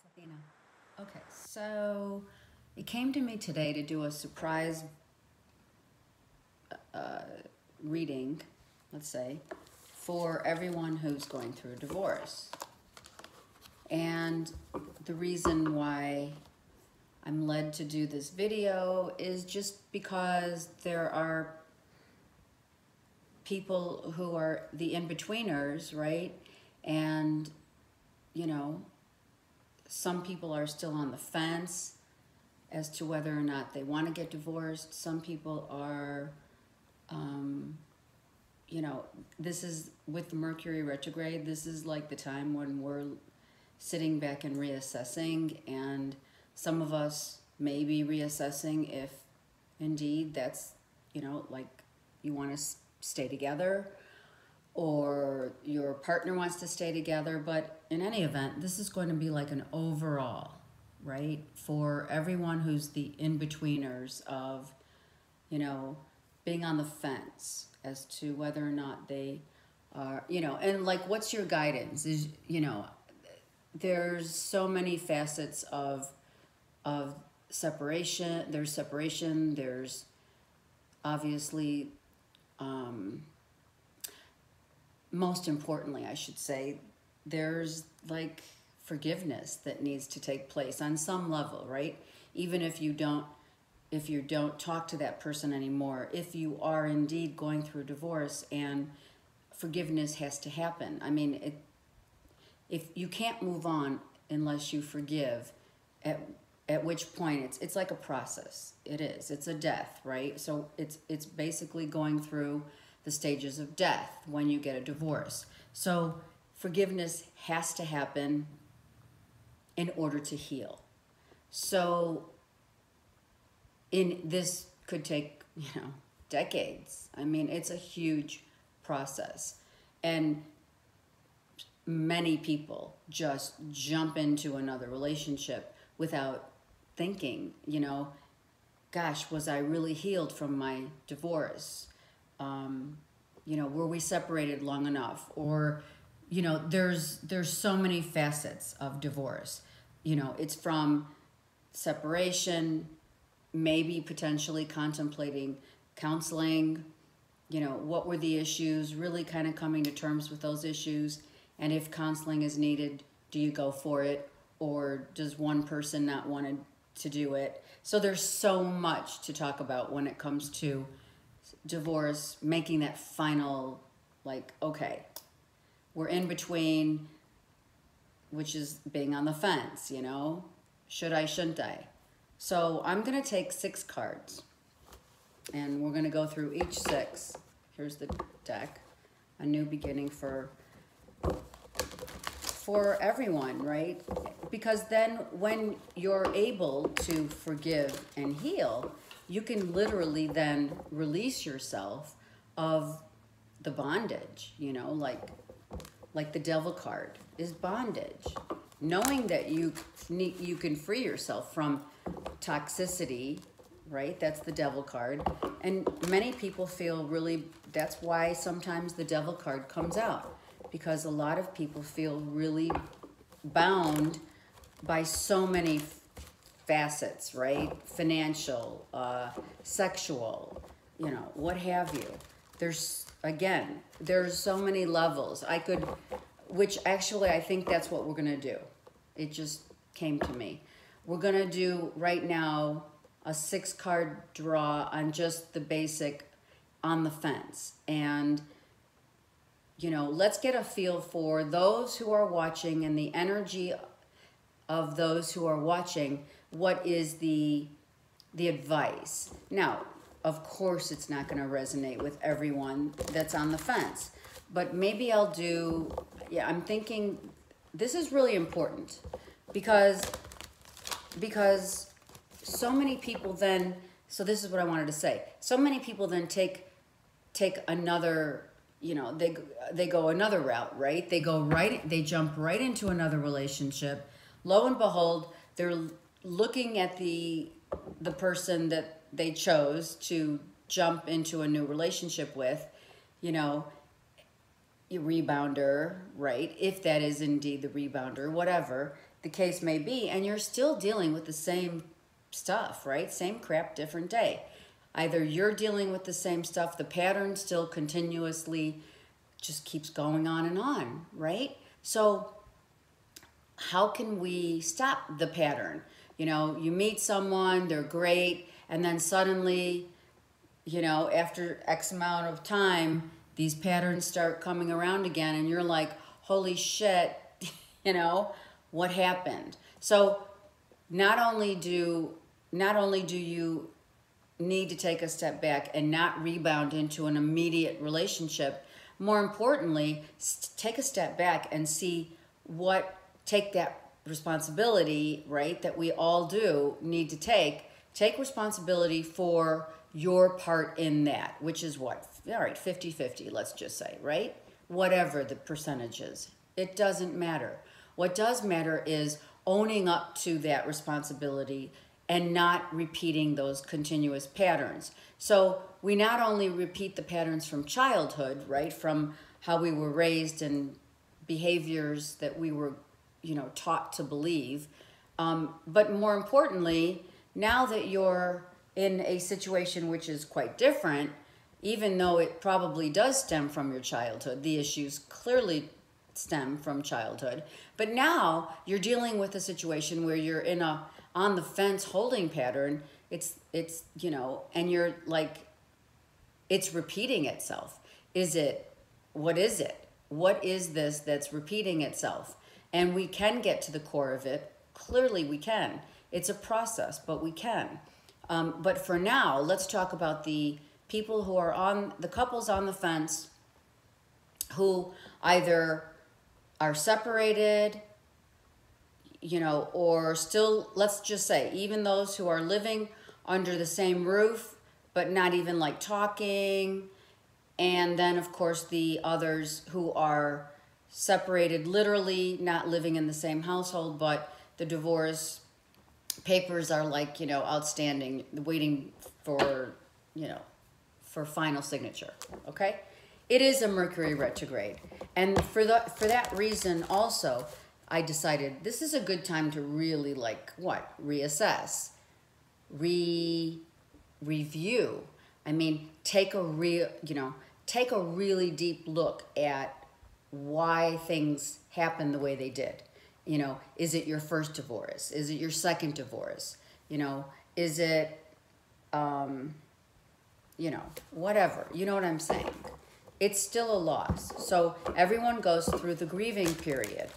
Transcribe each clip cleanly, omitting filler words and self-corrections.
Athena. Okay, so it came to me today to do a surprise uh, reading, let's say, for everyone who's going through a divorce. And the reason why I'm led to do this video is just because there are people who are the in-betweeners, right? And, you know, some people are still on the fence as to whether or not they want to get divorced. Some people are, you know, this is with Mercury retrograde, this is like the time when we're sitting back and reassessing, and some of us may be reassessing if indeed that's, you know, like you want to stay together or your partner wants to stay together. But in any event, this is going to be like an overall, right? For everyone who's the in-betweeners of, you know, being on the fence as to whether or not they are, you know, and like what's your guidance is, you know, there's so many facets of separation. There's separation, there's obviously most importantly, I should say, there's like forgiveness that needs to take place on some level, right? Even if you don't talk to that person anymore, if you are indeed going through a divorce, and forgiveness has to happen. I mean, if you can't move on unless you forgive, at which point it's like a process. It is. It's a death, right? So it's basically going through the stages of death when you get a divorce. So forgiveness has to happen in order to heal. So in this could take, you know, decades. I mean, it's a huge process. And many people just jump into another relationship without thinking, you know, gosh, was I really healed from my divorce? You know, were we separated long enough? Or, you know, there's so many facets of divorce. You know, it's from separation, maybe potentially contemplating counseling, you know, what were the issues, really kind of coming to terms with those issues. And if counseling is needed, do you go for it? Or does one person not want to do it? So there's so much to talk about when it comes to divorce, making that final, like, okay, we're in between, which is being on the fence, you know, should I, shouldn't I? So I'm going to take 6 cards, and we're going to go through each 6. Here's the deck, a new beginning for everyone, right? Because then when you're able to forgive and heal, you can literally then release yourself of the bondage, you know, like the devil card is bondage. Knowing that you can free yourself from toxicity, right? That's the devil card. And many people feel really, that's why sometimes the devil card comes out, because a lot of people feel really bound by so many facets, right? Financial, sexual, you know, what have you. There's so many levels. Which actually I think that's what we're gonna do. It just came to me. We're gonna do right now a 6-card draw on just the basic on the fence. And you know, let's get a feel for those who are watching and the energy of those who are watching. What is the advice? Now, of course, it's not going to resonate with everyone that's on the fence, but maybe I'll do, yeah, I'm thinking this is really important because so many people then, so this is what I wanted to say. So many people then take another, you know, they go another route, right? They jump right into another relationship. Lo and behold, they're looking at the person that they chose to jump into a new relationship with, you know, a rebounder, right? If that is indeed the rebounder, whatever. the case may be, and you're still dealing with the same stuff, right? Same crap, different day. Either you're dealing with the same stuff, the pattern still continuously just keeps going on, right? So how can we stop the pattern? You know, you meet someone, they're great, and then suddenly, you know, after X amount of time, these patterns start coming around again, and you're like, holy shit, you know, what happened? So not only do you need to take a step back and not rebound into an immediate relationship, more importantly, take a step back and take that responsibility, right, that we all do need to take responsibility for your part in that, which is what? All right, 50-50, let's just say, right? Whatever the percentage is, it doesn't matter. What does matter is owning up to that responsibility and not repeating those continuous patterns. So we not only repeat the patterns from childhood, right, from how we were raised and behaviors that we were, you know, taught to believe, but more importantly, now that you're in a situation which is quite different, even though it probably does stem from your childhood, the issues clearly stem from childhood, but now you're dealing with a situation where you're in a on the fence holding pattern. It's you know, and you're like, it's repeating itself. What is it? What is this that's repeating itself? And we can get to the core of it. Clearly we can. It's a process, but we can. But for now, let's talk about the people who are the couples on the fence who either are separated, you know, or still, let's just say, even those who are living under the same roof, but not even like talking. And then, of course, the others who are separated, literally not living in the same household, but the divorce papers are like, you know, outstanding, waiting for, you know, for final signature, okay? It is a Mercury retrograde. And for that reason also, I decided this is a good time to really reassess, review. I mean, take a really deep look at why things happened the way they did. You know, is it your first divorce? Is it your second divorce? You know, is it, you know, whatever. You know what I'm saying? It's still a loss. So everyone goes through the grieving period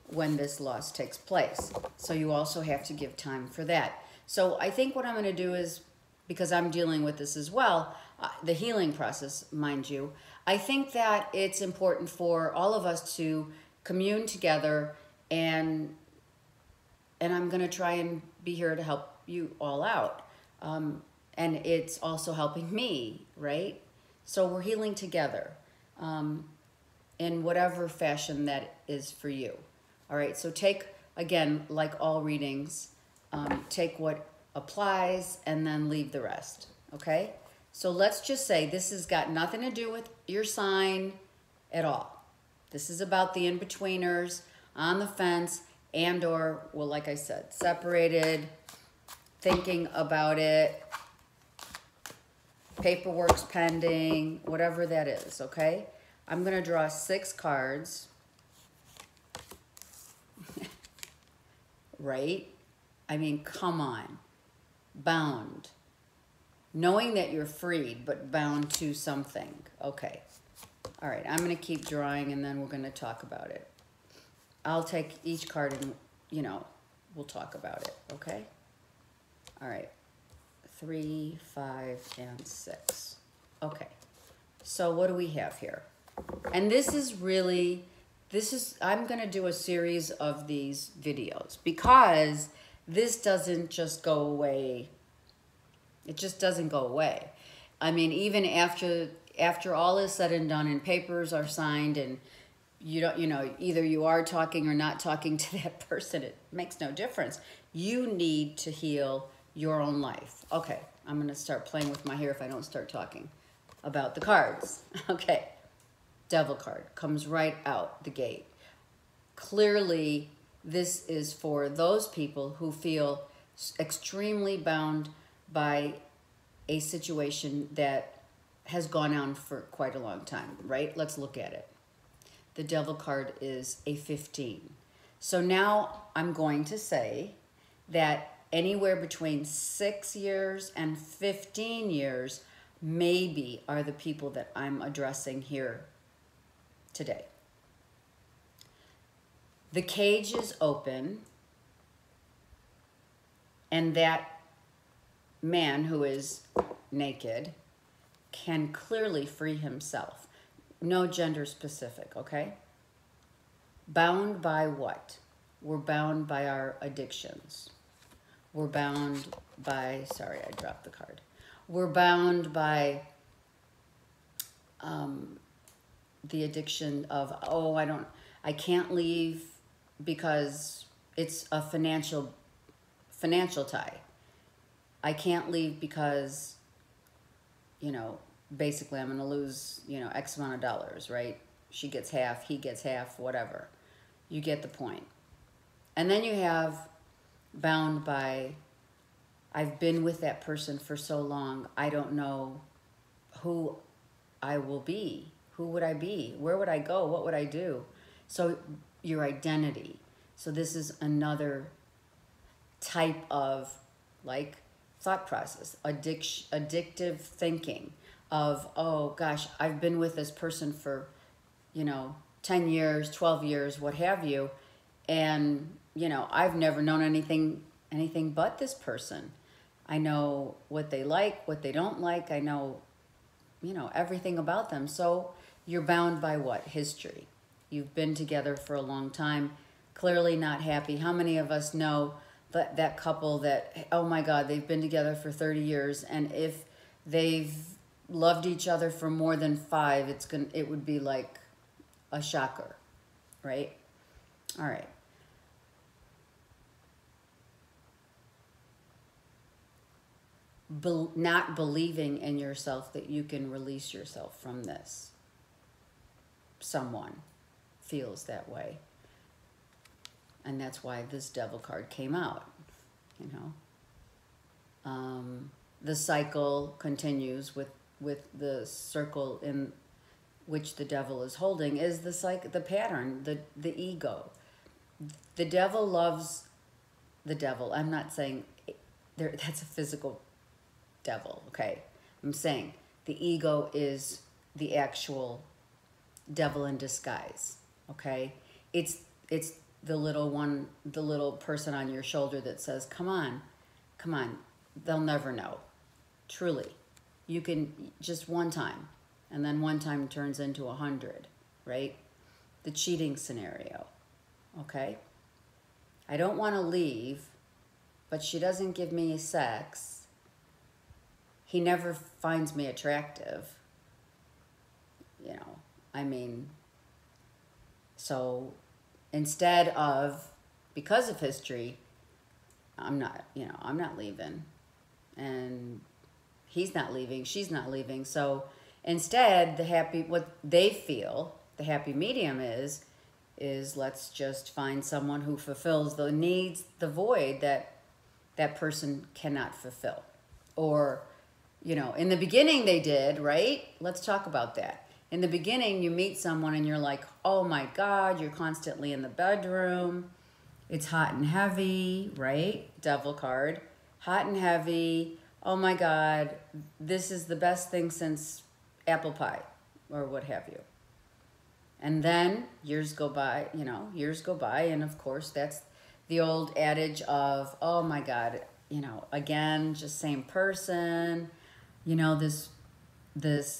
when this loss takes place. So you also have to give time for that. So I think what I'm going to do is, because I'm dealing with this as well, the healing process, mind you, I think that it's important for all of us to commune together, and I'm going to try and be here to help you all out. And it's also helping me, right? So we're healing together in whatever fashion that is for you. All right, so take, again, like all readings, take what applies and then leave the rest, okay? So let's just say this has got nothing to do with your sign at all. This is about the in-betweeners on the fence and or, well, like I said, separated, thinking about it, paperwork's pending, whatever that is, okay? I'm going to draw 6 cards. Right? I mean, come on. Bound. Knowing that you're freed, but bound to something. Okay. All right, I'm going to keep drawing, and then we're going to talk about it. I'll take each card and, you know, we'll talk about it, okay? All right. 3, 5, and 6. Okay. So what do we have here? And this is really... I'm going to do a series of these videos because this doesn't just go away. It just doesn't go away. I mean, even after all is said and done and papers are signed and you don't, you know, either you are talking or not talking to that person, it makes no difference. You need to heal your own life. Okay, I'm going to start playing with my hair if I don't start talking about the cards. Okay. Devil card comes right out the gate. Clearly, This is for those people who feel extremely bound by a situation that has gone on for quite a long time, right? Let's look at it. The Devil card is a 15. So now I'm going to say that anywhere between 6 years and 15 years maybe are the people that I'm addressing here today. The cage is open, and that man who is naked can clearly free himself. No gender specific, okay? Bound by what? We're bound by our addictions. We're bound by, sorry, I dropped the card. We're bound by the addiction of, oh, I can't leave because it's a financial tie. I can't leave because, you know, basically I'm going to lose, you know, X amount of dollars, right? She gets half, he gets half, whatever. You get the point. And then you have bound by, I've been with that person for so long, I don't know who I will be. Who would I be? Where would I go? What would I do? So your identity. So this is another type of like thought process, addictive thinking of, oh gosh, I've been with this person for, you know, 10 years, 12 years, what have you. And, you know, I've never known anything but this person. I know what they like, what they don't like. I know, you know, everything about them. So you're bound by what? History. You've been together for a long time, clearly not happy. How many of us know that couple that, oh my God, they've been together for 30 years, and if they've loved each other for more than 5, it would be like a shocker, right? All right. Not believing in yourself that you can release yourself from this. Someone feels that way. And that's why this Devil card came out, you know. The cycle continues with the circle in which the devil is holding is the pattern, the ego. The devil loves the devil. I'm not saying that's a physical devil, okay? I'm saying the ego is the actual devil in disguise, okay? It's the little person on your shoulder that says, come on, they'll never know. Truly. You can just one time, and then one time turns into 100, right? The cheating scenario, okay? I don't want to leave, but she doesn't give me sex. He never finds me attractive. You know, I mean, so instead of, because of history, I'm not leaving. And he's not leaving, she's not leaving. So instead, what they feel, the happy medium is let's just find someone who fulfills the needs, the void that person cannot fulfill. Or, you know, in the beginning they did, right? Let's talk about that. In the beginning, you meet someone and you're like, oh my God, you're constantly in the bedroom. It's hot and heavy, right? Devil card. Hot and heavy. Oh my God, this is the best thing since apple pie or what have you. And then years go by, and of course that's the old adage of, oh my God, you know, again, just same person. You know, this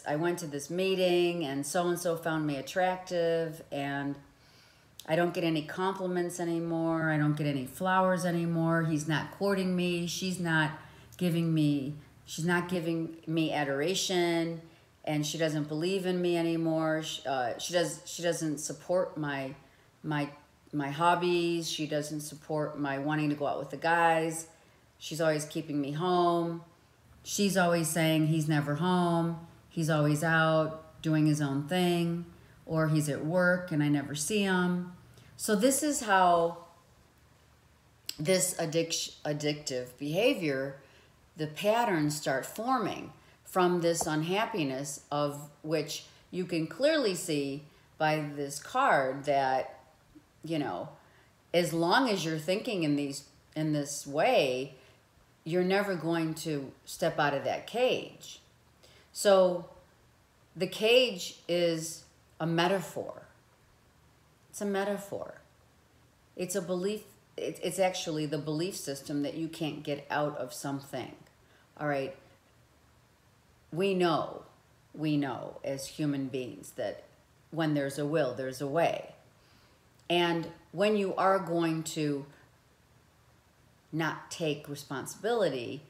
I went to this meeting and so found me attractive, and I don't get any compliments anymore. I don't get any flowers anymore. He's not courting me. She's not giving me adoration, and she doesn't believe in me anymore. She doesn't support my hobbies. She doesn't support my wanting to go out with the guys. She's always keeping me home. She's always saying he's never home. He's always out doing his own thing, or he's at work and I never see him. So this is how this addictive behavior, the patterns start forming from this unhappiness, of which you can clearly see by this card that, you know, as long as you're thinking in this way, you're never going to step out of that cage. So the cage is a metaphor. It's a metaphor. It's a belief. It's actually the belief system that you can't get out of something. All right. We know as human beings that when there's a will, there's a way. And when you are going to not take responsibility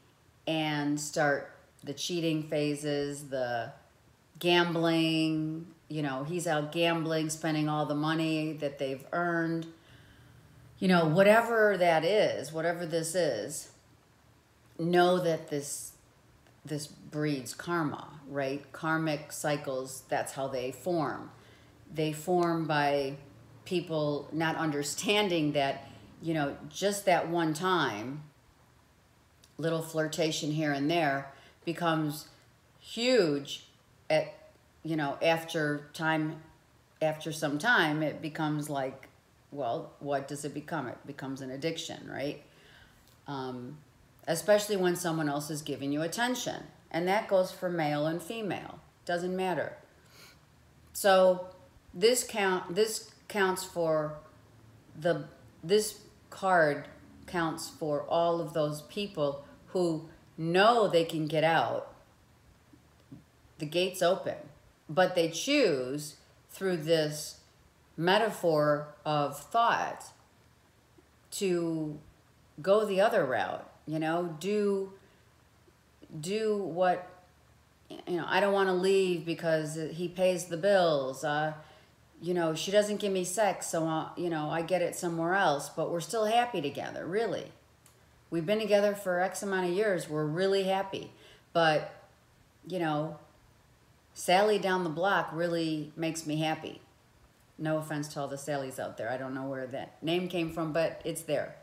and start the cheating phases, the gambling, you know, he's out gambling, spending all the money that they've earned, you know, whatever that is, whatever this is, know that this breeds karma, right? Karmic cycles, that's how they form. They form by people not understanding that, you know, just that one time, little flirtation here and there becomes huge at, you know, after some time, it becomes like, well, what does it become? It becomes an addiction, right? Especially when someone else is giving you attention. And that goes for male and female. Doesn't matter. So this counts for this card counts for all of those people who know they can get out. The gate's open, but they choose through this metaphor of thought to go the other route, you know, do what, you know, I don't want to leave because he pays the bills, you know, she doesn't give me sex, so, you know, I get it somewhere else, but we're still happy together, really. We've been together for X amount of years, we're really happy, but, you know, Sally down the block really makes me happy. No offense to all the Sallys out there. I don't know where that name came from, but it's there.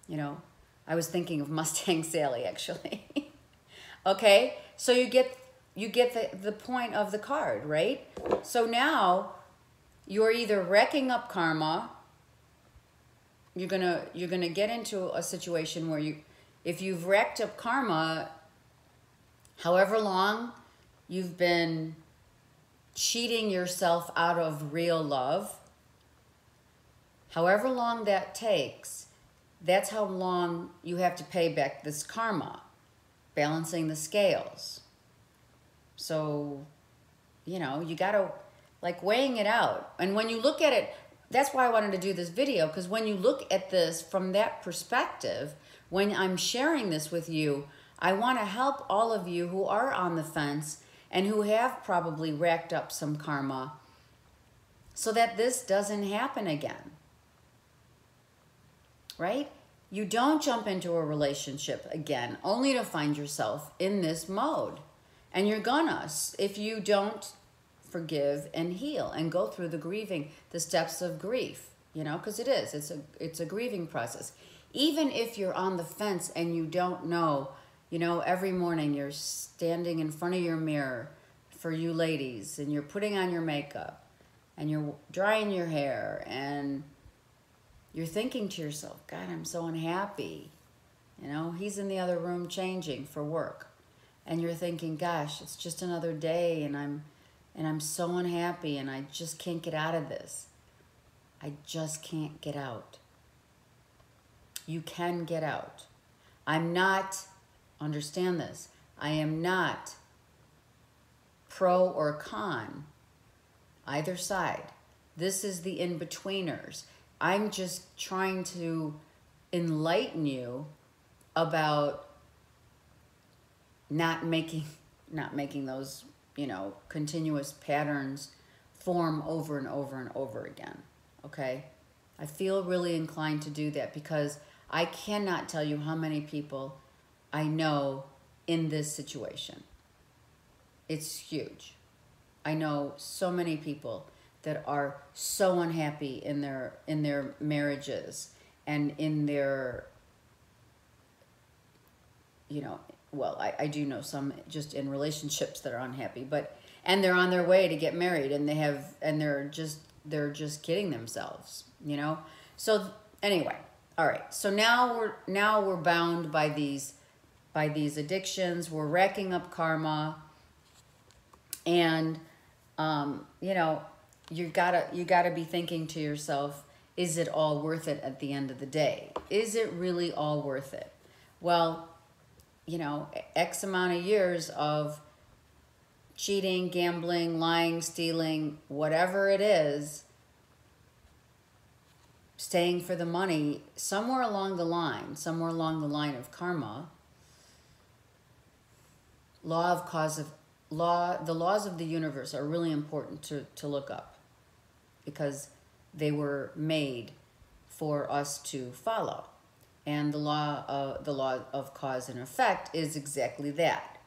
You know, I was thinking of Mustang Sally, actually. Okay, so you get the point of the card, right? So now you're either wrecking up karma. You're gonna get into a situation where if you've wrecked up karma, however long you've been cheating yourself out of real love, however long that takes, that's how long you have to pay back this karma, balancing the scales. So, you know, you gotta, like, weighing it out. And when you look at it, that's why I wanted to do this video, because when you look at this from that perspective, when I'm sharing this with you, I want to help all of you who are on the fence and who have probably racked up some karma so that this doesn't happen again. Right? You don't jump into a relationship again only to find yourself in this mode. And you're gonna, if you don't forgive and heal and go through the grieving, the steps of grief, you know, because it's a grieving process. Even if you're on the fence and you don't know, you know, every morning you're standing in front of your mirror, for you ladies, and you're putting on your makeup and you're drying your hair and you're thinking to yourself, God, I'm so unhappy. You know, he's in the other room changing for work. And you're thinking, gosh, it's just another day and I'm so unhappy and I just can't get out of this. I just can't get out. You can get out. I'm not, understand this, I am not pro or con, either side. This is the in-betweeners. I'm just trying to enlighten you about not making those, you know, continuous patterns form over and over and over again, okay? I feel really inclined to do that because I cannot tell you how many people I know in this situation. It's huge. I know so many people that are so unhappy in their marriages and in their, well, I do know some just in relationships that are unhappy, but, and they're on their way to get married, and they're just kidding themselves, So anyway, all right. So now we're bound by these addictions. We're racking up karma, and you gotta be thinking to yourself, is it all worth it at the end of the day? Is it really all worth it? Well, X amount of years of cheating, gambling, lying, stealing, whatever it is, staying for the money, somewhere along the line of karma, the laws of the universe are really important to look up, because they were made for us to follow. And the law of cause and effect is exactly that,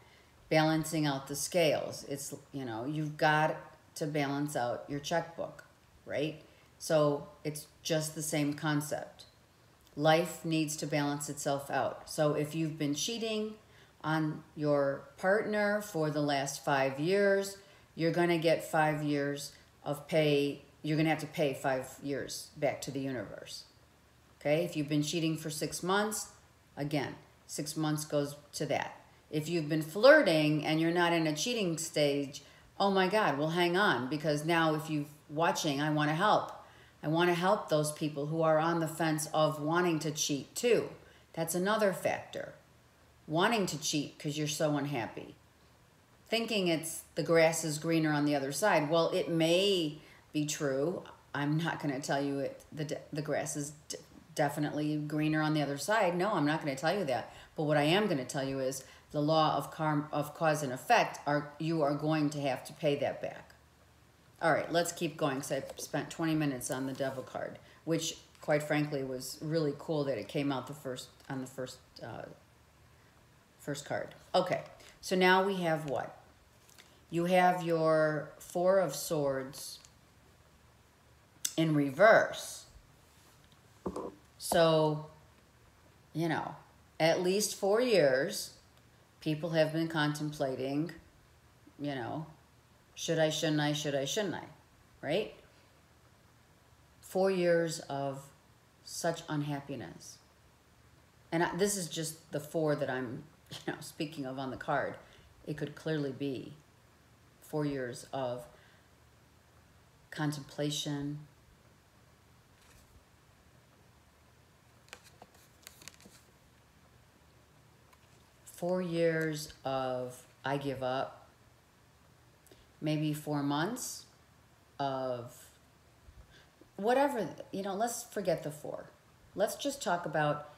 balancing out the scales. It's, you've got to balance out your checkbook, right? So it's just the same concept. Life needs to balance itself out. So if you've been cheating on your partner for the last 5 years, you're going to get 5 years of pay. You're going to have to pay 5 years back to the universe. Okay, if you've been cheating for 6 months, again, 6 months goes to that. If you've been flirting and you're not in a cheating stage, oh my God, well, hang on, because now if you're watching, I want to help. I want to help those people who are on the fence of wanting to cheat too. That's another factor. Wanting to cheat because you're so unhappy. Thinking it's the grass is greener on the other side. Well, it may be true. I'm not going to tell you the grass is definitely greener on the other side. No, I'm not going to tell you that. But what I am going to tell you is the law of cause and effect, you are going to have to pay that back. All right, let's keep going, because I spent 20 minutes on the devil card, which, quite frankly, was really cool that it came out on the first card. Okay, so now we have what? You have your Four of Swords in reverse. So, at least 4 years, people have been contemplating, should I, shouldn't I, right? 4 years of such unhappiness. And this is just the 4 that I'm, speaking of on the card. It could clearly be 4 years of contemplation, 4 years of I give up, maybe 4 months of whatever, let's forget the 4. Let's just talk about,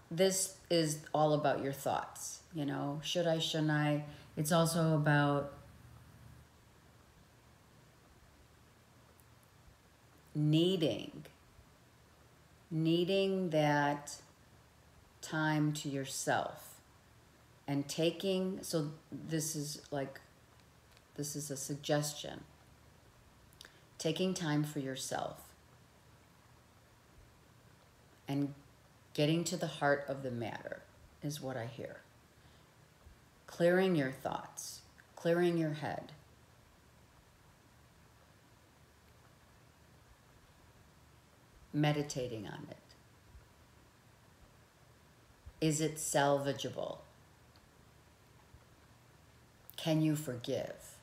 this is all about your thoughts, should I, shouldn't I? It's also about needing that time to yourself. And taking, so this is a suggestion. Taking time for yourself and getting to the heart of the matter is what I hear. Clearing your thoughts, clearing your head. Meditating on it. Is it salvageable? Can you forgive?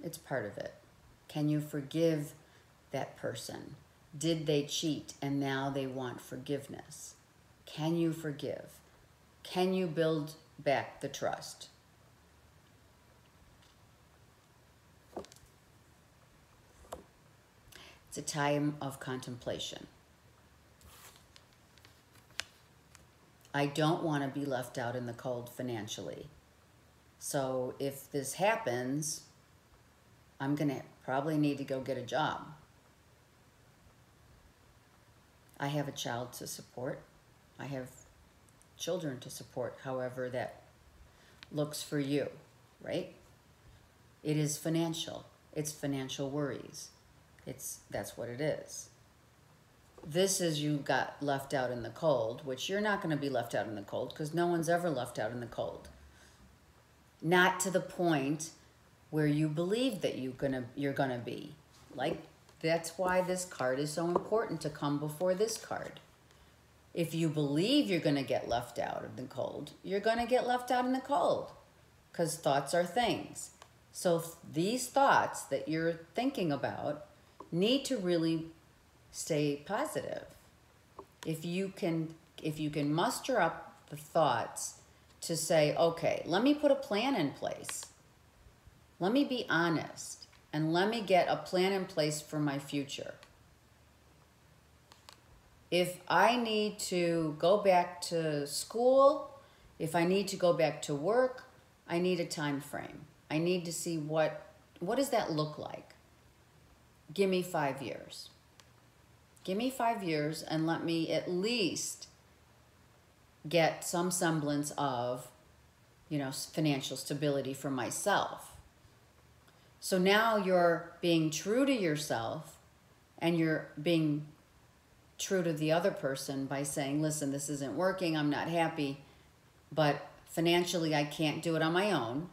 It's part of it. Can you forgive that person? Did they cheat and now they want forgiveness? Can you forgive? Can you build back the trust? It's a time of contemplation. I don't want to be left out in the cold financially. So if this happens, I'm going to probably need to go get a job. I have a child to support. I have children to support, however that looks for you, right? It is financial. It's financial worries. That's what it is. This is you got left out in the cold, which you're not going to be left out in the cold because no one's ever left out in the cold. Not to the point where you believe that you're gonna be. Like, that's why this card is so important to come before this card. If you believe you're gonna get left out in the cold, you're gonna get left out in the cold, because thoughts are things. So these thoughts that you're thinking about need to really stay positive. If you can muster up the thoughts to say, okay, let me put a plan in place. Let me be honest and let me get a plan in place for my future. If I need to go back to school, if I need to go back to work, I need a time frame. I need to see what does that look like? Give me 5 years. Give me 5 years and let me at least get some semblance of, financial stability for myself. So now you're being true to yourself and you're being true to the other person by saying, listen, this isn't working, I'm not happy, but financially I can't do it on my own.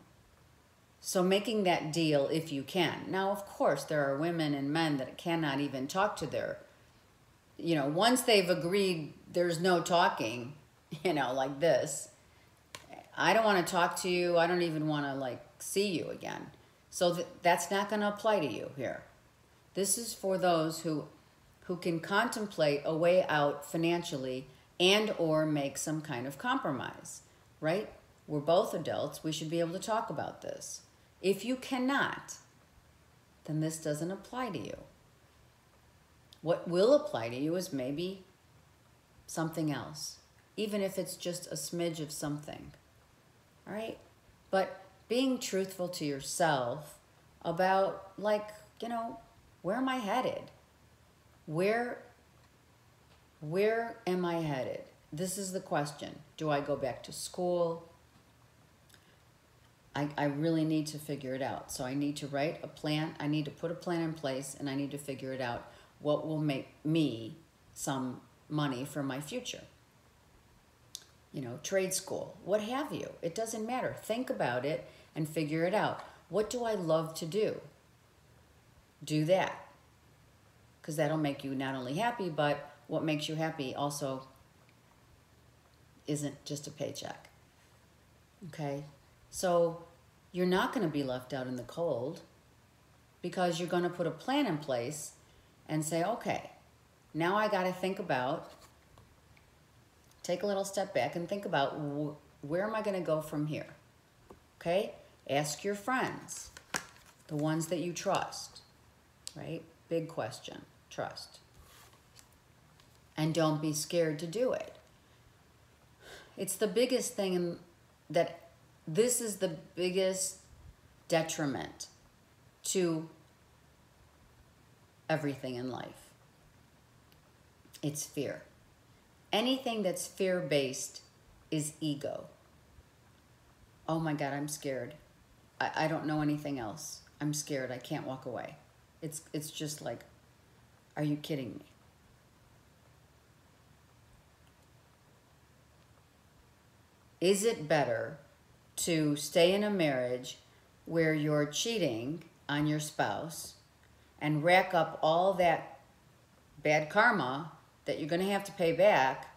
So making that deal if you can. Now, of course, there are women and men that cannot even talk to their, once they've agreed there's no talking, like this. I don't want to talk to you. I don't even want to see you again. So that's not going to apply to you here. This is for those who can contemplate a way out financially and or make some kind of compromise, right? We're both adults. We should be able to talk about this. If you cannot, then this doesn't apply to you. What will apply to you is maybe something else, even if it's just a smidge of something, all right? But being truthful to yourself about, where am I headed? Where am I headed? This is the question. Do I go back to school? I really need to figure it out. So I need to write a plan. I need to put a plan in place, and I need to figure it out. What will make me some money for my future? Trade school, what have you. It doesn't matter. Think about it and figure it out. What do I love to do? Do that. Because that'll make you not only happy, but what makes you happy also isn't just a paycheck. Okay? So you're not going to be left out in the cold because you're going to put a plan in place and say, okay, now I got to take a little step back and think about where am I going to go from here? Okay? Ask your friends, the ones that you trust, right? Big question, trust. And don't be scared to do it. It's the biggest thing this is the biggest detriment to everything in life. It's fear. Anything that's fear-based is ego. Oh my God, I'm scared. I don't know anything else. I'm scared. I can't walk away. It's just like, are you kidding me? Is it better to stay in a marriage where you're cheating on your spouse and rack up all that bad karma that you're going to have to pay back?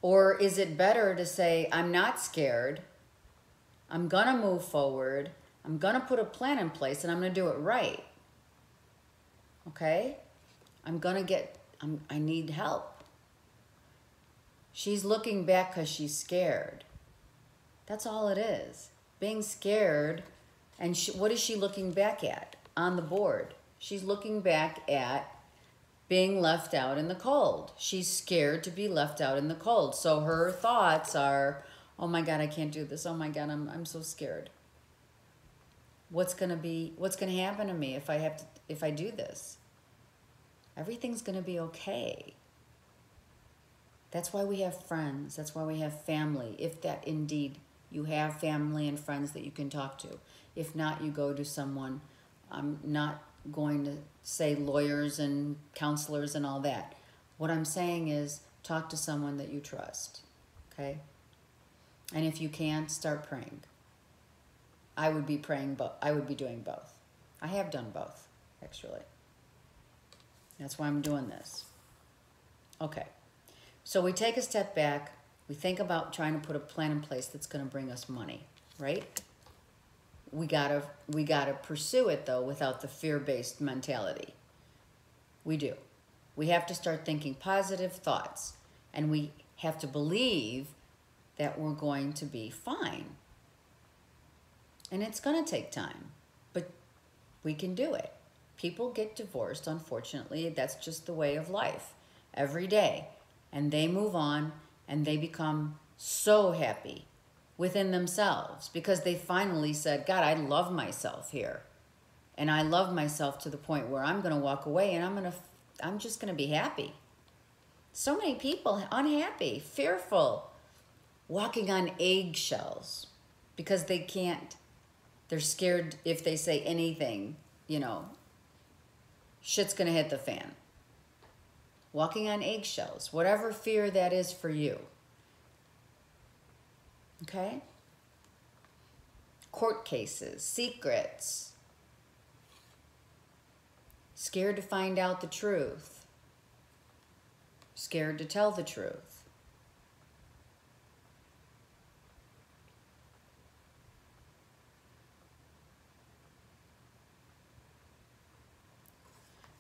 Or is it better to say, I'm not scared, I'm going to move forward, I'm going to put a plan in place, and I'm going to do it right? Okay? I need help. She's looking back because she's scared. That's all it is. Being scared, and what is she looking back at on the board? She's looking back at being left out in the cold. She's scared to be left out in the cold. So her thoughts are, oh my God, I can't do this. Oh my God, I'm so scared. What's gonna happen to me if I do this? Everything's gonna be okay. That's why we have friends. That's why we have family. If that indeed you have family and friends that you can talk to. If not, you go to someone. I'm not going to say lawyers and counselors and all that. What I'm saying is talk to someone that you trust, okay? And if you can't, start praying. I would be praying, but I would be doing both. I have done both, actually. That's why I'm doing this. Okay. So we take a step back. We think about trying to put a plan in place that's going to bring us money, right? We gotta pursue it though without the fear-based mentality. We do. We have to start thinking positive thoughts, and we have to believe that we're going to be fine. And it's going to take time, but we can do it. People get divorced, unfortunately. That's just the way of life every day. And they move on and they become so happy within themselves because they finally said, God, I love myself here. And I love myself to the point where I'm going to walk away and I'm just going to be happy. So many people unhappy, fearful, walking on eggshells because they can't. They're scared if they say anything, you know, shit's going to hit the fan. Walking on eggshells, whatever fear that is for you. Okay? Court cases, secrets. Scared to find out the truth. Scared to tell the truth.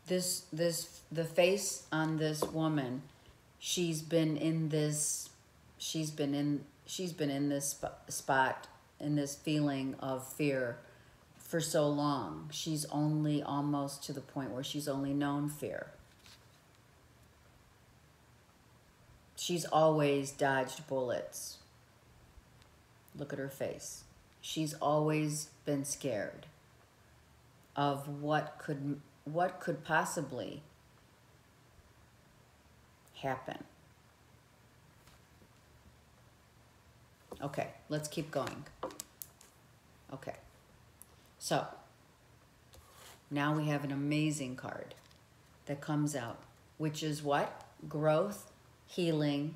The face on this woman, she's been in this spot, in this feeling of fear for so long. She's only almost to the point where she's only known fear. She's always dodged bullets. Look at her face. She's always been scared of what could possibly happen. Okay, let's keep going. Okay, so now we have an amazing card that comes out, which is what? Growth, healing,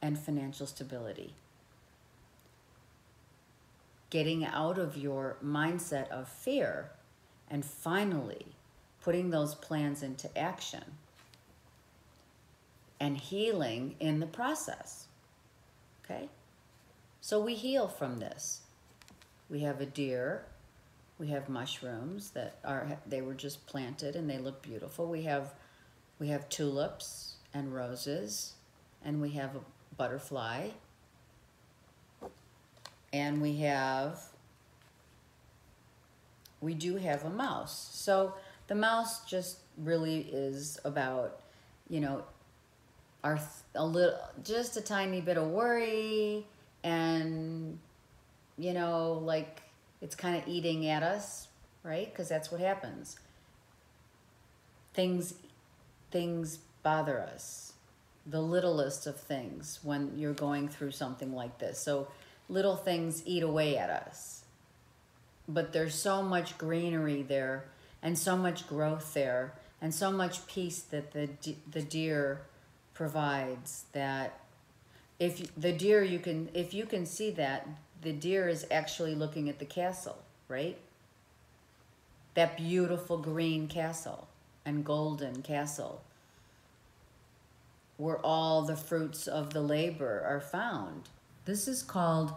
and financial stability. Getting out of your mindset of fear and finally putting those plans into action and healing in the process, okay? So we heal from this. We have a deer, we have mushrooms they were just planted and they look beautiful. We have tulips and roses, and we have a butterfly, and we do have a mouse. So the mouse just really is about, you know, just a tiny bit of worry, and, you know, like it's kind of eating at us, right? Because that's what happens. Things bother us, the littlest of things when you're going through something like this. So little things eat away at us. But there's so much greenery there, and so much growth there, and so much peace that the deer provides, that if you can see that the deer is actually looking at the castle, right? That beautiful green castle and golden castle where all the fruits of the labor are found. This is called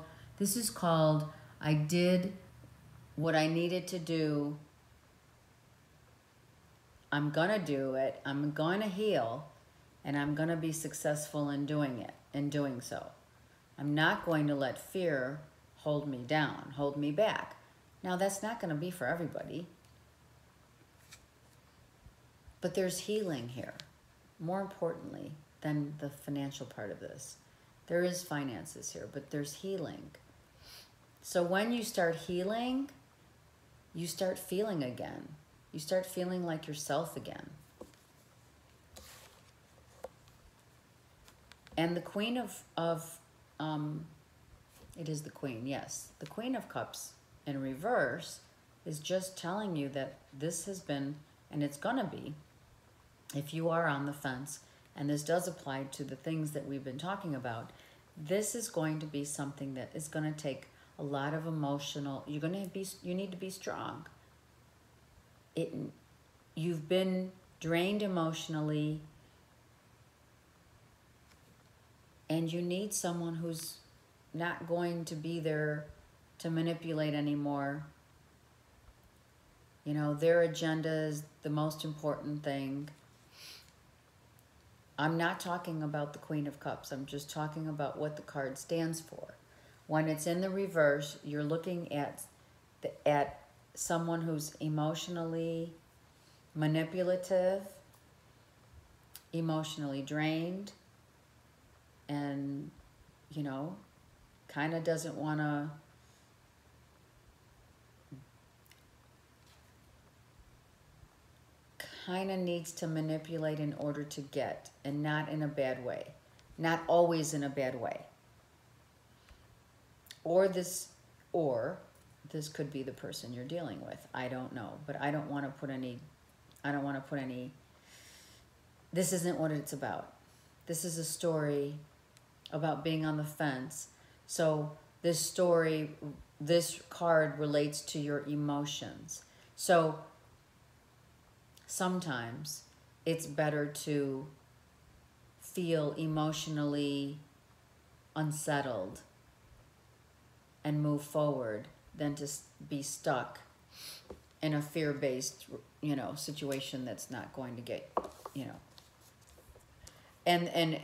I did what I needed to do. I'm gonna do it. I'm gonna heal, and I'm gonna be successful in doing it, in doing so. I'm not going to let fear hold me down, hold me back. Now, that's not gonna be for everybody, but there's healing here. More importantly than the financial part of this, there is finances here, but there's healing. So when you start healing, you start feeling again. You start feeling like yourself again. And the Queen it is the Queen, yes. The Queen of Cups in reverse is just telling you that this has been, and it's gonna be, if you are on the fence, and this does apply to the things that we've been talking about, this is going to be something that is going to take a lot of emotional, you need to be strong. You've been drained emotionally, and you need someone who's not going to be there to manipulate anymore. You know, their agenda is the most important thing. I'm not talking about the Queen of Cups. I'm just talking about what the card stands for. When it's in the reverse, you're looking at someone who's emotionally manipulative, emotionally drained, and, you know, kind of doesn't want to kind of needs to manipulate in order to get, and not in a bad way. Not always in a bad way. Or this could be the person you're dealing with. I don't know, but I don't want to put any, this isn't what it's about. This is a story about being on the fence. So this card relates to your emotions. So sometimes it's better to feel emotionally unsettled and move forward than to be stuck in a fear-based, you know, situation that's not going to get, you know. And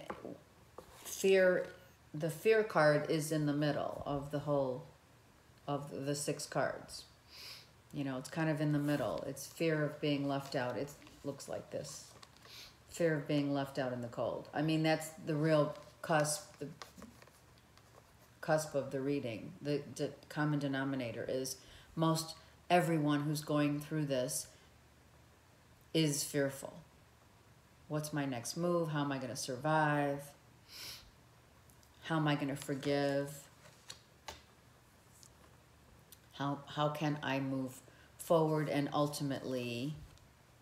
fear, the fear card is in the middle of the whole, of the 6 cards. You know, it's kind of in the middle. It's fear of being left out. It looks like this. Fear of being left out in the cold. I mean, that's the real cusp, the cusp of the reading. The common denominator is most everyone who's going through this is fearful. What's my next move? How am I going to survive? How am I going to forgive? How can I move forward, and ultimately,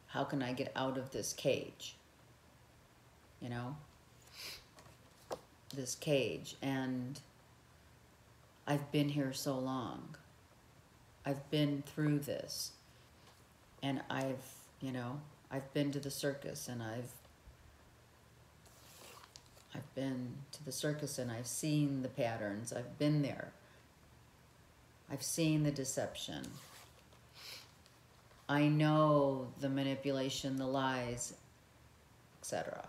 how can I get out of this cage? You know, this cage. And I've been here so long. I've been through this, and I've been to the circus, and I've been to the circus, and I've seen the patterns. I've been there. I've seen the deception. I know the manipulation, the lies, etc.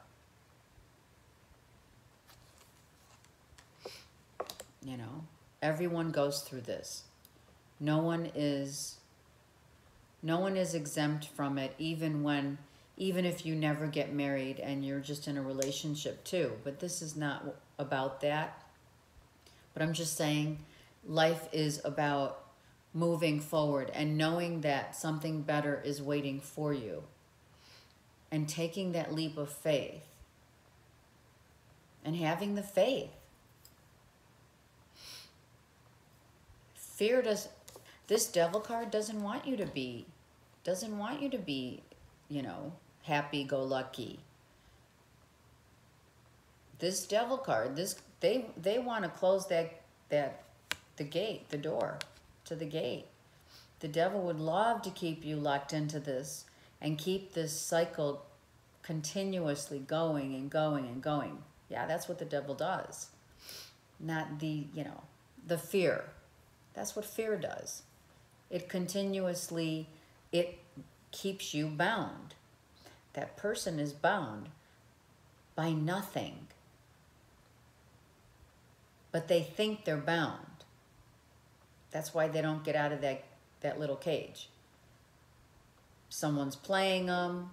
You know, everyone goes through this. No one is exempt from it, even if you never get married and you're just in a relationship too. But this is not about that. But I'm just saying, life is about moving forward and knowing that something better is waiting for you, and taking that leap of faith and having the faith. This Devil card doesn't want you to be, you know, happy-go-lucky. This Devil card, they want to close the door to the gate. The devil would love to keep you locked into this and keep this cycle continuously going and going and going. Yeah, that's what the devil does. Not the fear. That's what fear does. It keeps you bound. That person is bound by nothing. But they think they're bound. That's why they don't get out of that little cage. Someone's playing them,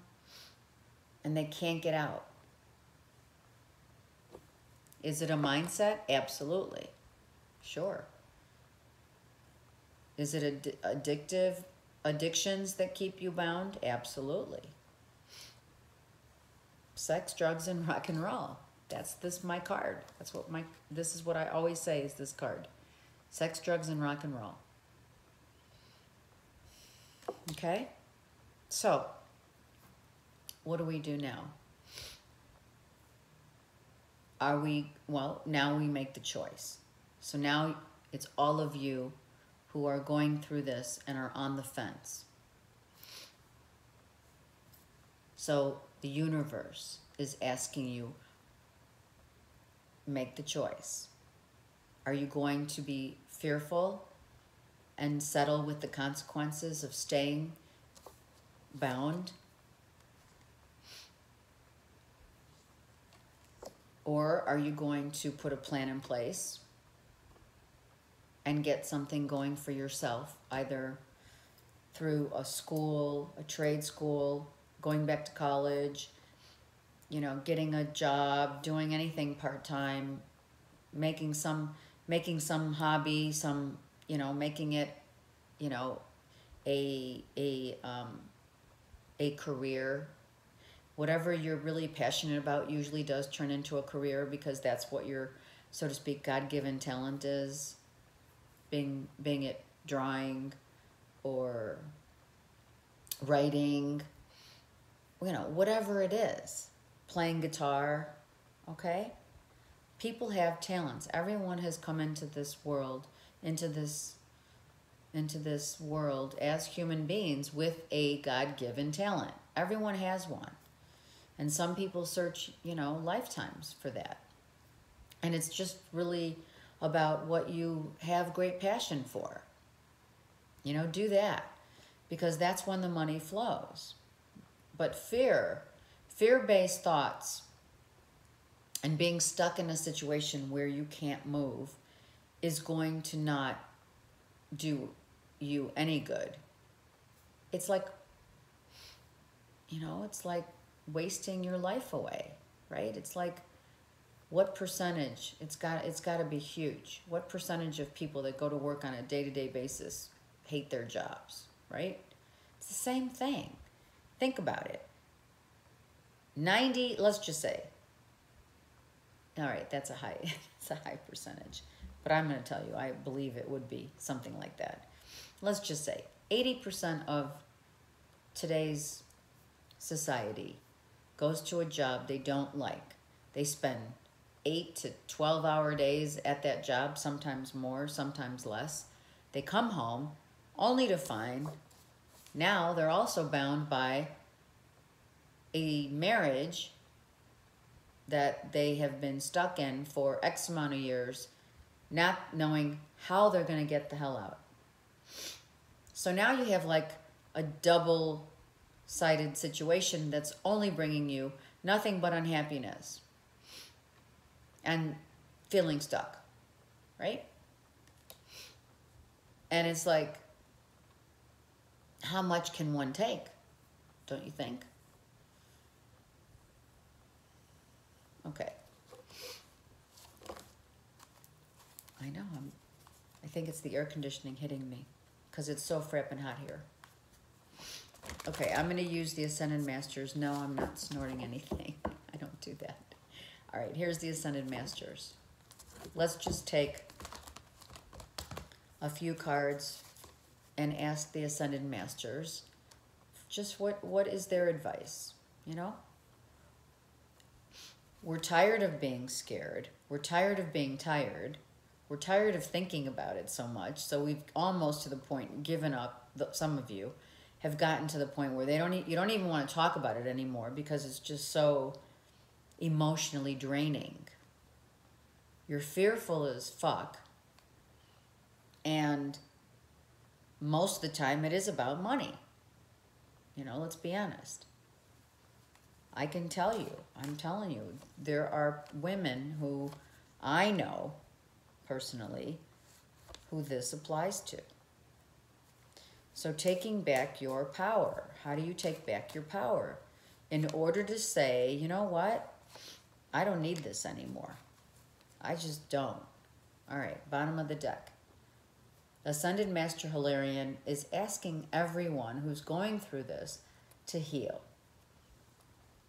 and they can't get out. Is it a mindset? Absolutely. Sure. Is it addictions that keep you bound? Absolutely. Sex, drugs, and rock and roll. That's my card. This is what I always say is this card. Sex, drugs, and rock and roll. Okay? So, what do we do now? well, now we make the choice. So now it's all of you who are going through this and are on the fence. So the universe is asking you, make the choice. Are you going to be fearful and settle with the consequences of staying bound? Or are you going to put a plan in place and get something going for yourself, either through a school, a trade school, going back to college, you know, getting a job, doing anything part-time, making some hobby, some, you know, making it, you know, a career. Whatever you're really passionate about usually does turn into a career, because that's what your, so to speak, God-given talent is. Being it drawing or writing, you know, whatever it is, playing guitar, okay? People have talents. Everyone has come into this world, into this world as human beings with a God-given talent. Everyone has one. And some people search, you know, lifetimes for that. And it's just really about what you have great passion for. You know, do that, because that's when the money flows. But fear-based thoughts and being stuck in a situation where you can't move is going to not do you any good. It's like, you know, it's like wasting your life away, right? It's like, what percentage, it's got to be huge. What percentage of people that go to work on a day-to-day basis hate their jobs, right? It's the same thing. Think about it. 90, let's just say, all right, that's a high, it's a high percentage. But I'm going to tell you, I believe it would be something like that. Let's just say 80% of today's society goes to a job they don't like. They spend 8 to 12-hour days at that job, sometimes more, sometimes less. They come home only to find now they're also bound by a marriage that they have been stuck in for X amount of years, not knowing how they're going to get the hell out. So now you have like a double-sided situation that's only bringing you nothing but unhappiness and feeling stuck, right? And it's like, how much can one take, don't you think? Okay. I know, I think it's the air conditioning hitting me because it's so frappin' hot here. Okay, I'm going to use the Ascended Masters. No, I'm not snorting anything. I don't do that. All right, here's the Ascended Masters. Let's just take a few cards and ask the Ascended Masters just what is their advice, you know? We're tired of being scared. We're tired of being tired. We're tired of thinking about it so much. So we've almost to the point given up. Some of you have gotten to the point where you don't even want to talk about it anymore because it's just so emotionally draining. You're fearful as fuck. And most of the time it is about money. You know, let's be honest. I can tell you, I'm telling you, there are women who I know personally who this applies to. So taking back your power. How do you take back your power? In order to say, you know what? I don't need this anymore. I just don't. All right, bottom of the deck. Ascended Master Hilarion is asking everyone who's going through this to heal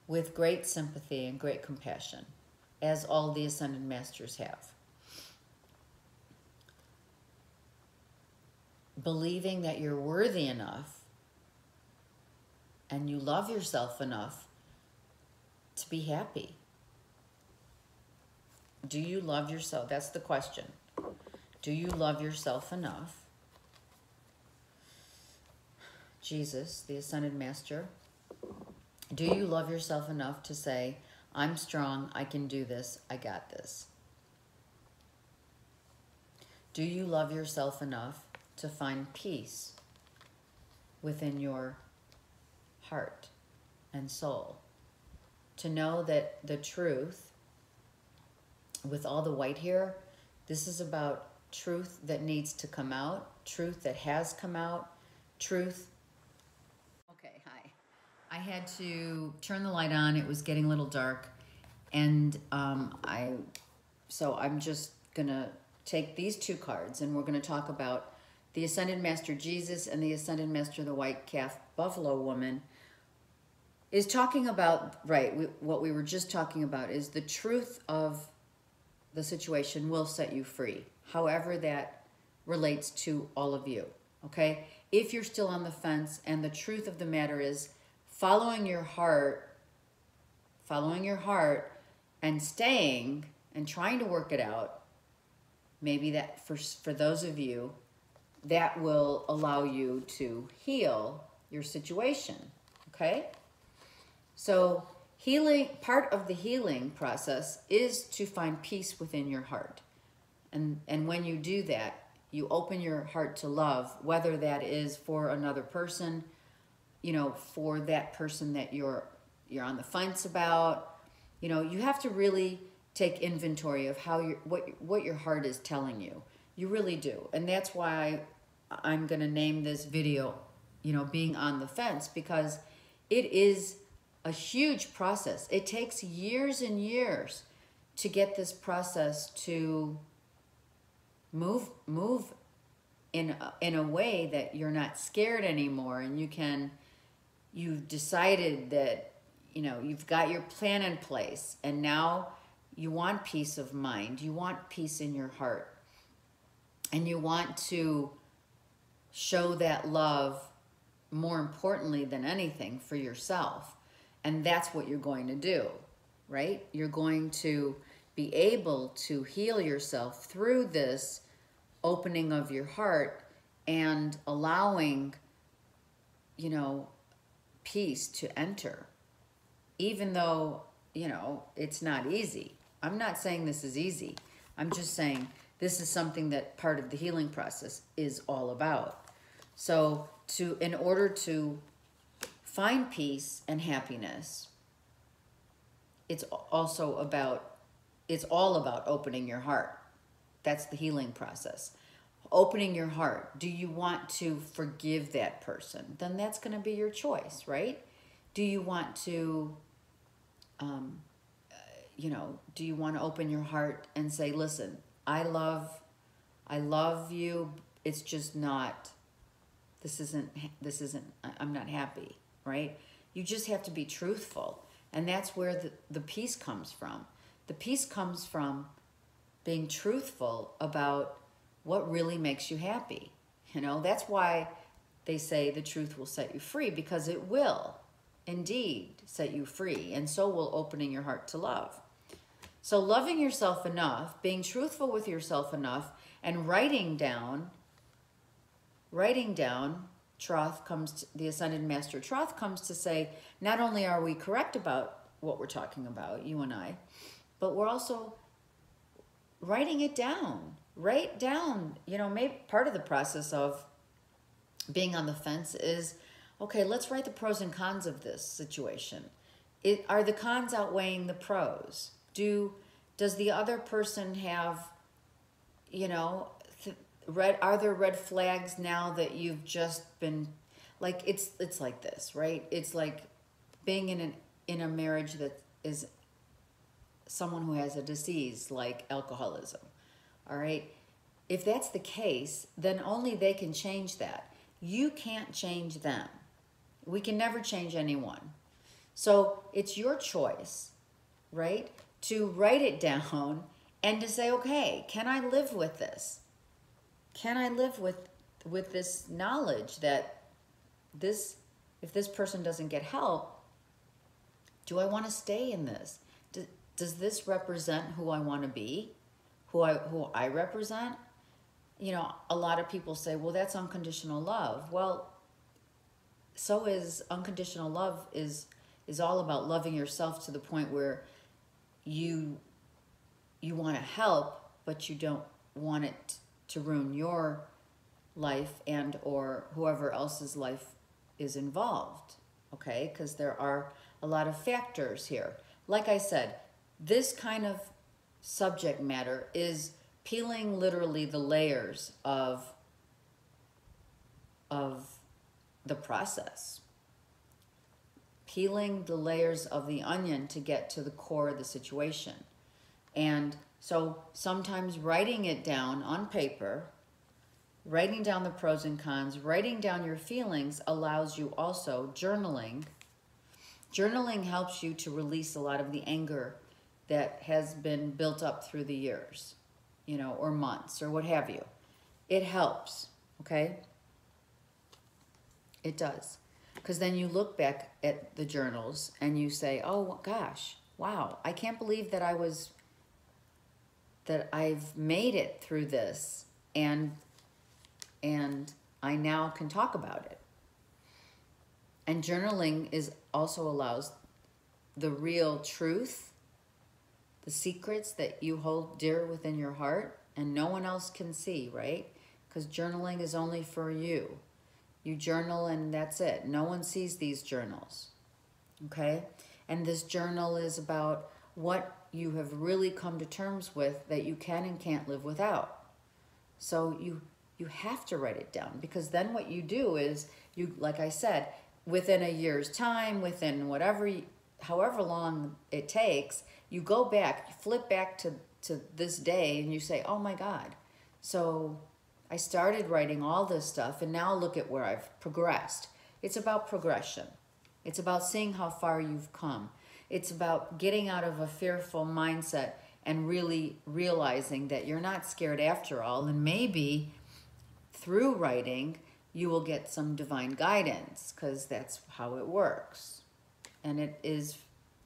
with great sympathy and great compassion, as all the Ascended Masters have. Believing that you're worthy enough and you love yourself enough to be happy. Do you love yourself? That's the question. Do you love yourself enough? Jesus, the Ascended Master, do you love yourself enough to say, I'm strong, I can do this, I got this? Do you love yourself enough to find peace within your heart and soul? To know that the truth, with all the white here, this is about truth that needs to come out, truth that has come out, truth. Okay, hi. I had to turn the light on. It was getting a little dark. And so I'm just going to take these two cards and we're going to talk about the Ascended Master Jesus and the Ascended Master, the White Calf Buffalo Woman, is talking about, right, what we were just talking about is the truth of the situation will set you free, however that relates to all of you, okay? If you're still on the fence and the truth of the matter is following your heart and staying and trying to work it out, maybe that for those of you, that will allow you to heal your situation, okay? So healing, part of the healing process is to find peace within your heart. And when you do that, you open your heart to love, whether that is for another person, you know, for that person that you're on the fence about. You know, you have to really take inventory of how what your heart is telling you. You really do. And that's why I'm going to name this video, you know, being on the fence, because it is a huge process. It takes years and years to get this process to move in a way that you're not scared anymore, and you've decided that, you know, you've got your plan in place, and now you want peace of mind, you want peace in your heart, and you want to show that love, more importantly than anything, for yourself. And that's what you're going to do, right? You're going to be able to heal yourself through this opening of your heart and allowing, you know, peace to enter. Even though, you know, it's not easy. I'm not saying this is easy. I'm just saying this is something that part of the healing process is all about. So in order to find peace and happiness, it's all about opening your heart. That's the healing process. Opening your heart. Do you want to forgive that person? Then that's going to be your choice, right? Do you want to, you know, do you want to open your heart and say, listen, I love you. It's just not, this isn't, I'm not happy, right? You just have to be truthful. And that's where the peace comes from. The peace comes from being truthful about what really makes you happy. You know, that's why they say the truth will set you free, because it will indeed set you free. And so will opening your heart to love. So loving yourself enough, being truthful with yourself enough, and writing down, Troth comes to, the Ascended Master Troth comes to say, not only are we correct about what we're talking about, you and I, but we're also writing it down. Write down, you know, maybe part of the process of being on the fence is, okay, let's write the pros and cons of this situation. Are the cons outweighing the pros? Does the other person have, you know, are there red flags now that you've just been, like, it's like this, right? It's like being in a marriage that is someone who has a disease like alcoholism, all right? If that's the case, then only they can change that. You can't change them. We can never change anyone. So it's your choice, right? To write it down and to say, okay, can I live with this? Can I live with this knowledge that if this person doesn't get help, do I want to stay in this? does this represent who I want to be? Who I represent? You know, a lot of people say, well, that's unconditional love. Well, so is unconditional love is all about loving yourself to the point where you want to help, but you don't want it to ruin your life and or whoever else's life is involved, okay? Because there are a lot of factors here. Like I said, this kind of subject matter is peeling literally the layers of the process. Peeling the layers of the onion to get to the core of the situation. And so sometimes writing it down on paper, writing down the pros and cons, writing down your feelings allows you also journaling. Journaling helps you to release a lot of the anger that has been built up through the years, you know, or months or what have you. It helps, okay? It does. Because then you look back at the journals and you say, oh gosh, wow, I can't believe that I've made it through this and I now can talk about it. And journaling also allows the real truth, the secrets that you hold dear within your heart and no one else can see, right? Because journaling is only for you. You journal and that's it. No one sees these journals, okay? And this journal is about what you have really come to terms with that you can and can't live without. So you have to write it down, because then what you do is you, like I said, within a year's time, within however long it takes, you go back, you flip back to this day and you say, oh my God, so I started writing all this stuff and now look at where I've progressed. It's about progression. It's about seeing how far you've come. It's about getting out of a fearful mindset and really realizing that you're not scared after all, and maybe through writing you will get some divine guidance, because that's how it works. And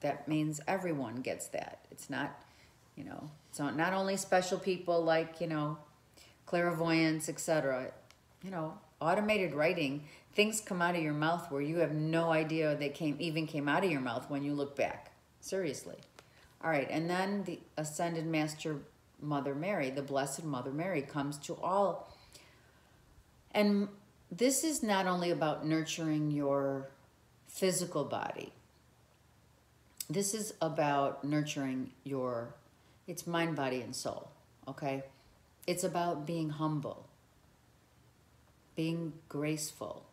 that means everyone gets that. It's not, you know, so not only special people like, you know, clairvoyance, etc. You know, automated writing, things come out of your mouth where you have no idea they even came out of your mouth when you look back. Seriously. All right, and then the Ascended Master Mother Mary, the Blessed Mother Mary, comes to all. And this is not only about nurturing your physical body. This is about nurturing it's mind, body, and soul, okay? It's about being humble, being graceful.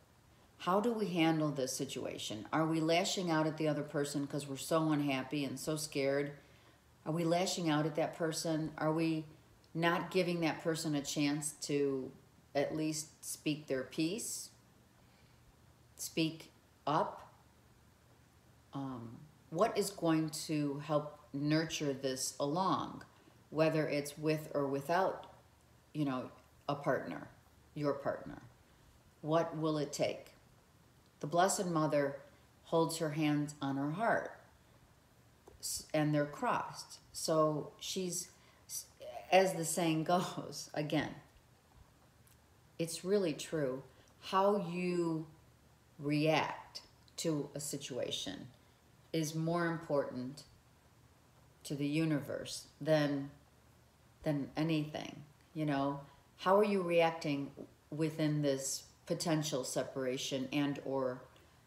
How do we handle this situation? Are we lashing out at the other person because we're so unhappy and so scared? Are we lashing out at that person? Are we not giving that person a chance to at least speak their piece? Speak up? What is going to help nurture this along, whether it's with or without, you know, a partner, your partner? What will it take? The Blessed Mother holds her hands on her heart and they're crossed. So she's, as the saying goes, again, it's really true. How you react to a situation is more important to the universe than anything, you know. How are you reacting within this potential separation and or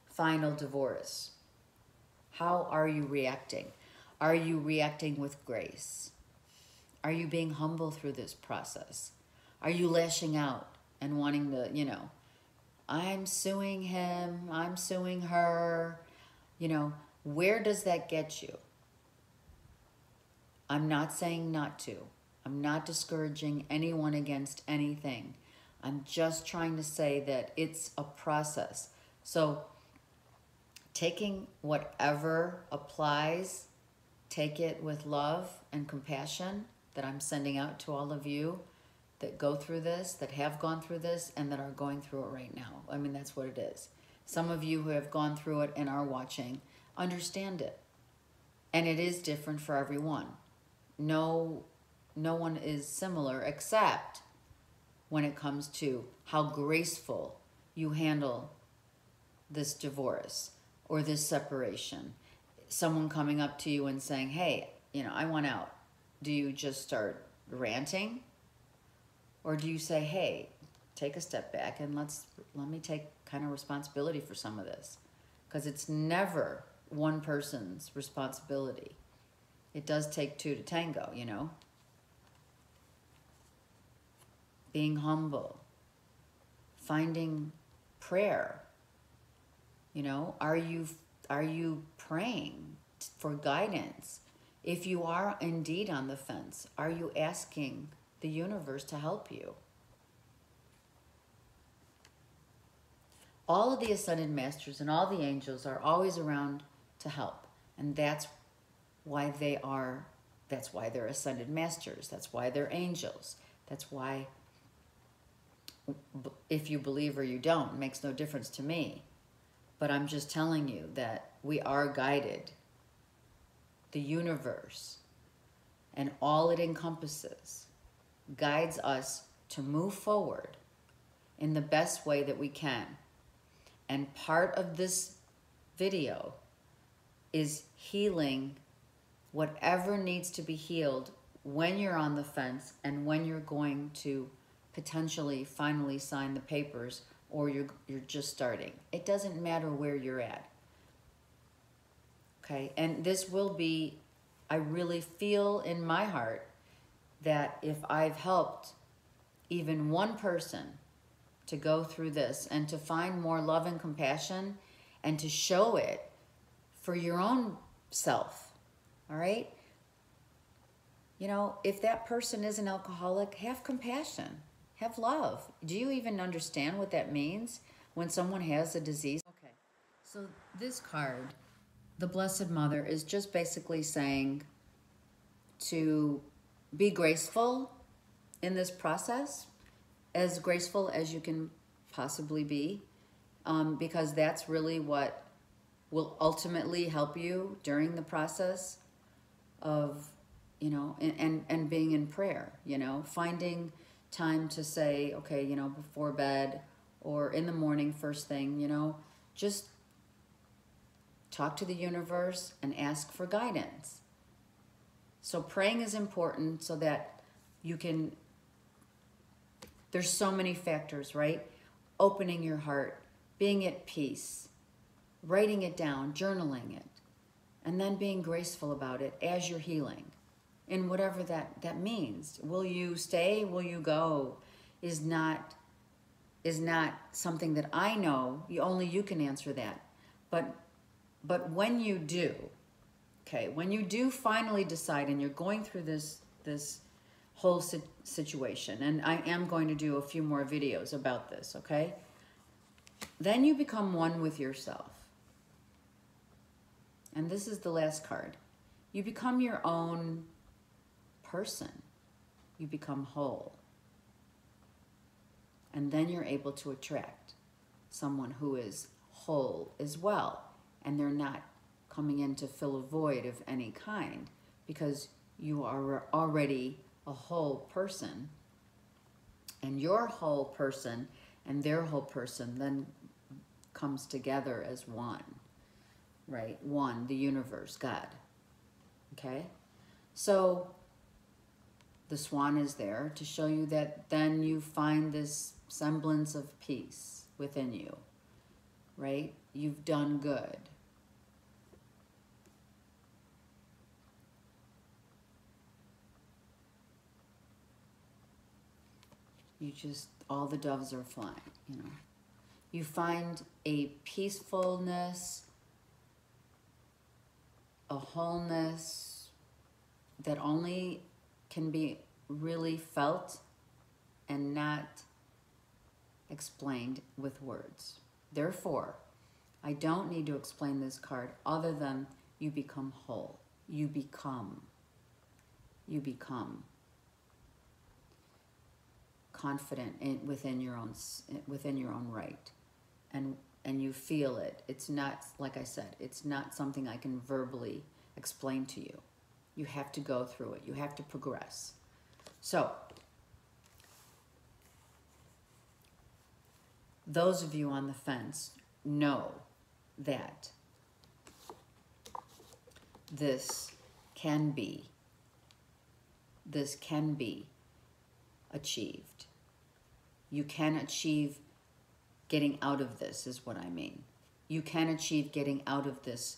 final divorce? How are you reacting? Are you reacting with grace? Are you being humble through this process? Are you lashing out and wanting to, you know, I'm suing him, I'm suing her, you know, where does that get you? I'm not saying not to. I'm not discouraging anyone against anything. I'm just trying to say that it's a process. So taking whatever applies, take it with love and compassion that I'm sending out to all of you that go through this, that have gone through this, and that are going through it right now. I mean, that's what it is. Some of you who have gone through it and are watching, understand it. And it is different for everyone. No, no one is similar except when it comes to how graceful you handle this divorce or this separation. Someone coming up to you and saying, hey, you know, I want out. Do you just start ranting? Or do you say, hey, take a step back and let me take kind of responsibility for some of this? Because it's never one person's responsibility. It does take two to tango, you know? Being humble, finding prayer. You know, are you praying for guidance? If you are indeed on the fence, are you asking the universe to help you? All of the Ascended Masters and all the angels are always around to help. And that's why they're Ascended Masters. That's why they're angels. That's why, if you believe or you don't, it makes no difference to me. But I'm just telling you that we are guided. The universe and all it encompasses guides us to move forward in the best way that we can. And part of this video is healing whatever needs to be healed when you're on the fence and when you're going to potentially finally sign the papers, or you're just starting. It doesn't matter where you're at. Okay, and this will be, I really feel in my heart that if I've helped even one person to go through this and to find more love and compassion and to show it for your own self, all right? You know, if that person is an alcoholic, have compassion, have love. Do you even understand what that means when someone has a disease? Okay, so this card, the Blessed Mother, is just basically saying to be graceful in this process, as graceful as you can possibly be, because that's really what will ultimately help you during the process of, you know, and being in prayer, you know, finding time to say, okay, you know, before bed or in the morning, first thing, you know, just talk to the universe and ask for guidance. So praying is important so that you can, there's so many factors, right? Opening your heart, being at peace, writing it down, journaling it, and then being graceful about it as you're healing. And whatever that means. Will you stay? Will you go? Is not something that I know. Only you can answer that. But when you do, okay, when you do finally decide and you're going through this whole situation, and I am going to do a few more videos about this, okay? Then you become one with yourself. And this is the last card. You become your own person. You become whole. And then you're able to attract someone who is whole as well. And they're not coming in to fill a void of any kind, because you are already a whole person. And your whole person and their whole person then comes together as one, right? One, the universe, God. Okay? So the swan is there to show you that then you find this semblance of peace within you, right? You've done good. You just, all the doves are flying, you know. You find a peacefulness, a wholeness that only can be really felt and not explained with words. Therefore, I don't need to explain this card other than you become whole. You become confident within your own right, and you feel it. It's not, like I said, it's not something I can verbally explain to you. You have to go through it. You have to progress. So, those of you on the fence know that this can be achieved. You can achieve getting out of this, is what I mean. You can achieve getting out of this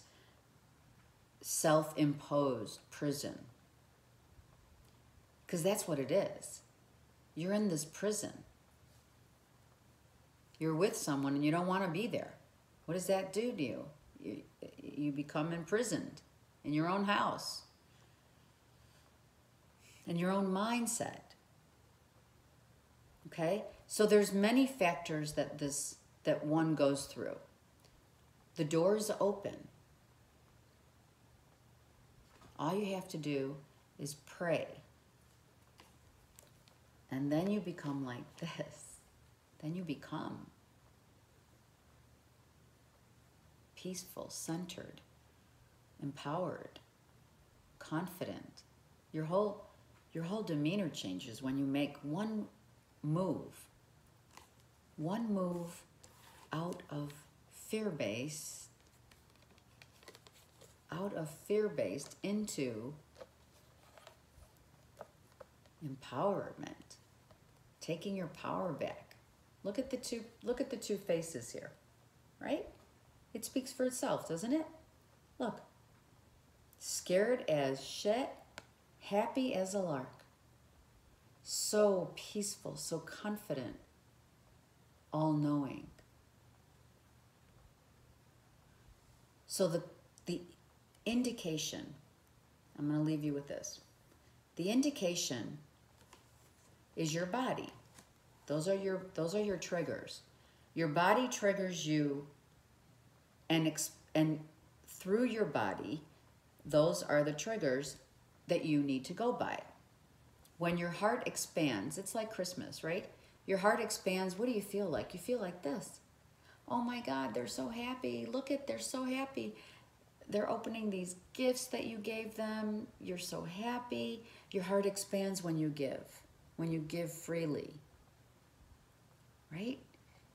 self-imposed prison. Because that's what it is. You're in this prison. You're with someone and you don't want to be there. What does that do to you? You become imprisoned in your own house, in your own mindset. Okay? So there's many factors that one goes through. The door's open. All you have to do is pray. And then you become like this. Then you become peaceful, centered, empowered, confident. Your whole demeanor changes when you make one move out of fear-based into empowerment, taking your power back. Look at the two faces here, right? It speaks for itself, doesn't it? Look, scared as shit, happy as a lark. So peaceful, so confident, all-knowing. So the indication, I'm going to leave you with this. The indication is your body. Those are your triggers. Your body triggers you, and through your body, those are the triggers that you need to go by. When your heart expands, it's like Christmas, right? Your heart expands, what do you feel like? You feel like this. Oh my God, they're so happy. Look at, they're so happy. They're opening these gifts that you gave them. You're so happy. Your heart expands when you give freely, right?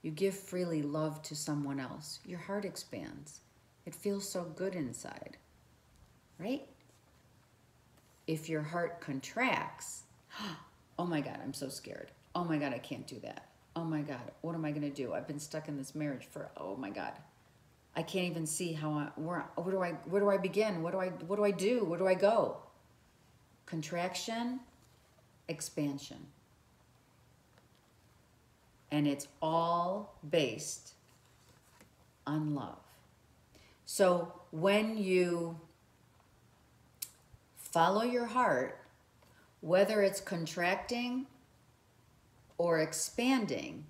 You give freely love to someone else. Your heart expands. It feels so good inside, right? If your heart contracts, oh my God, I'm so scared. Oh my God, I can't do that. Oh my God, what am I gonna do? I've been stuck in this marriage for, oh my God. I can't even see where do I begin? What do I do? Where do I go? Contraction, expansion. And it's all based on love. So when you follow your heart, whether it's contracting or expanding,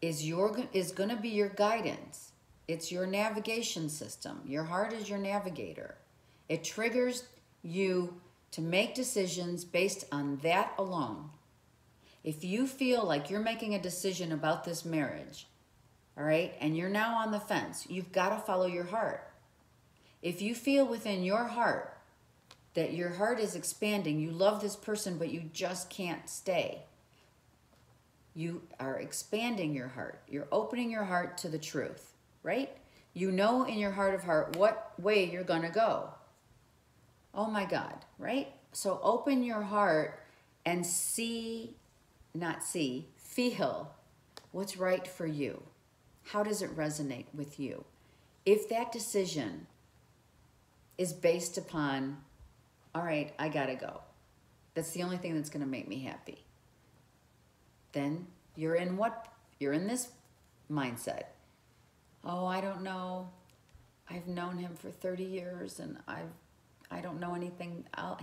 is going to be your guidance. It's your navigation system. Your heart is your navigator. It triggers you to make decisions based on that alone. If you feel like you're making a decision about this marriage, all right, and you're now on the fence, you've got to follow your heart. If you feel within your heart that your heart is expanding, you love this person, but you just can't stay, you are expanding your heart. You're opening your heart to the truth, right? You know in your heart of heart what way you're going to go. Oh my God, right? So open your heart and feel what's right for you. How does it resonate with you? If that decision is based upon, all right, I gotta go. That's the only thing that's gonna make me happy. Then you're in this mindset. Oh, I don't know. I've known him for 30 years and I don't know anything. I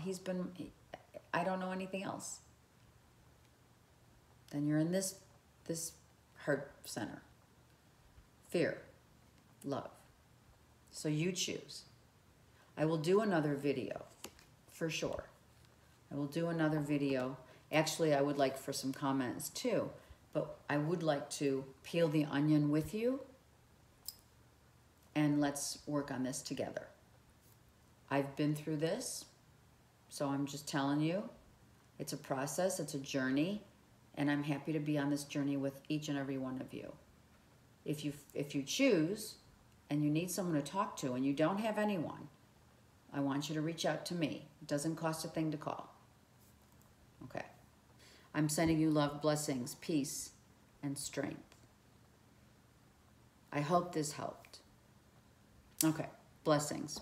don't know anything else. Then you're in this heart center. Fear, love. So you choose. I will do another video, for sure. I will do another video. Actually, I would like for some comments too, but I would like to peel the onion with you and let's work on this together. I've been through this, so I'm just telling you, it's a process, it's a journey, and I'm happy to be on this journey with each and every one of you. If you choose and you need someone to talk to and you don't have anyone, I want you to reach out to me. It doesn't cost a thing to call. Okay. I'm sending you love, blessings, peace, and strength. I hope this helped. Okay. Blessings.